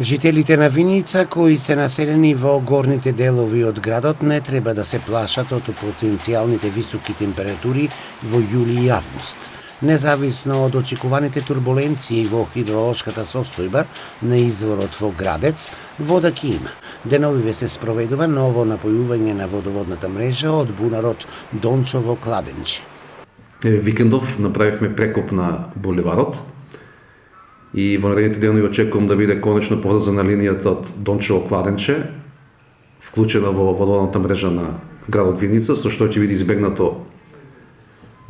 Жителите на Виница, кои се населени во горните делови од градот, не треба да се плашат од потенцијалните високи температури во јули и август. Независно од очекуваните турбуленции во хидролошката состојба на изворот во Градец, вода ќе има. Деновиве се спроведува ново напојување на водоводната мрежа од бунарот Дончово-Кладенче. Викендов направивме прекоп на буливарот и во наредните денови очекувам да биде конечно поврзана линијата од Дончево-Кладенче, вклучена во водоводната мрежа на градот Виница, со што ќе биде избегнато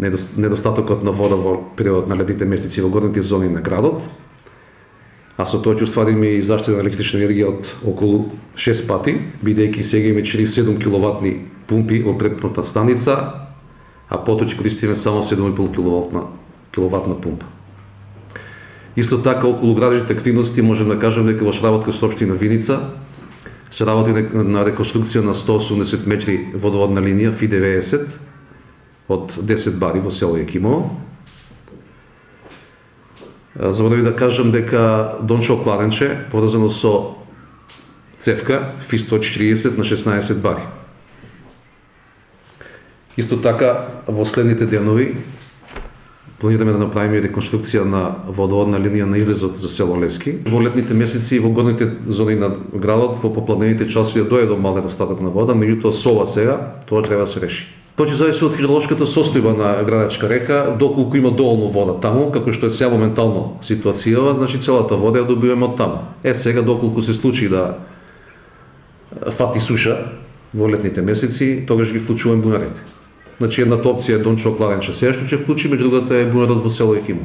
недостатокот на вода во периодот на летните месеци во горните зони на градот, а со тоа ќе оствариме и заштита на електрична енергија од околу 6 пати, бидејќи сега имаме 47 киловатни пумпи во препната станица, а потоа ќе користиме само 7,5 киловатна пумпа. Исто така, околу градските активности можем да кажем дека во работка со општина Виница се работи на реконструкција на 180 метри водоводна линија FI-90 од 10 бари во село Јакимово. Заборави да кажам дека Дончево-Кладенче поврзано со цевка FI-140 на 16 бари. Исто така, во следните денови планираме да направиме реконструкција на водоводна линија на излезот за село Лески. Во летните месеци во горните зони на градот во попладневите часови дојде до мал недостаток на вода, меѓутоа со ова сега тоа треба да се реши. Тоа ќе зависи од хидролошката состојба на Градечка река, доколку има доволно вода таму, како што е сега моментално ситуацијава, значи целата вода ја добиваме од таму. Сега доколку се случи да фати суша во летните месеци, тогаш ги вклучуваме бунарите. Значи едната опција е Дончево-Кладенче сега што ќе вклучиме, другата е бунарот во село Јакимово.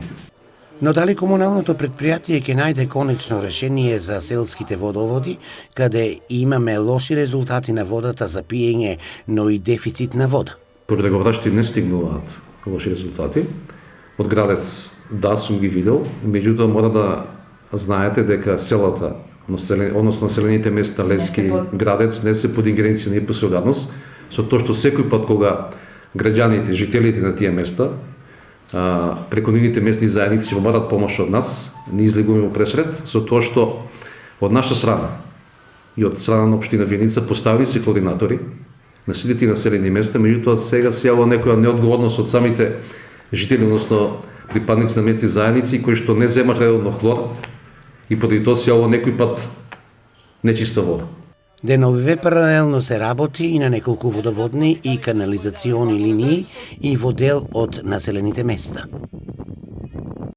Но дали комуналното предпријатие ќе најде конечно решение за селските водоводи, каде имаме лоши резултати на водата за пиење, но и дефицит на вода? Преговарачите не стигнуваат лоши резултати. Од Градец да, сум ги видел, меѓутоа мора да знаете дека селата, односно населените места Лески, Градец не се под ингеренција на ИП солидарност, со тоа што секој пат кога граѓаните, жителите на тие места, преку нивните местни заедници ќе барат помош од нас, ние излегуваме во пресред, со тоа што од наша страна и од страна на општина Виница поставили се хлоринатори на сите населени места, меѓутоа сега се јавува некоја неодговорност од самите жители, односно припадници на местни заедници, кои што не земат редовно хлор и поради тоа се јавува некој пат нечиста вода. Деновиве паралелно се работи и на неколку водоводни и канализациони линии и во дел од населените места.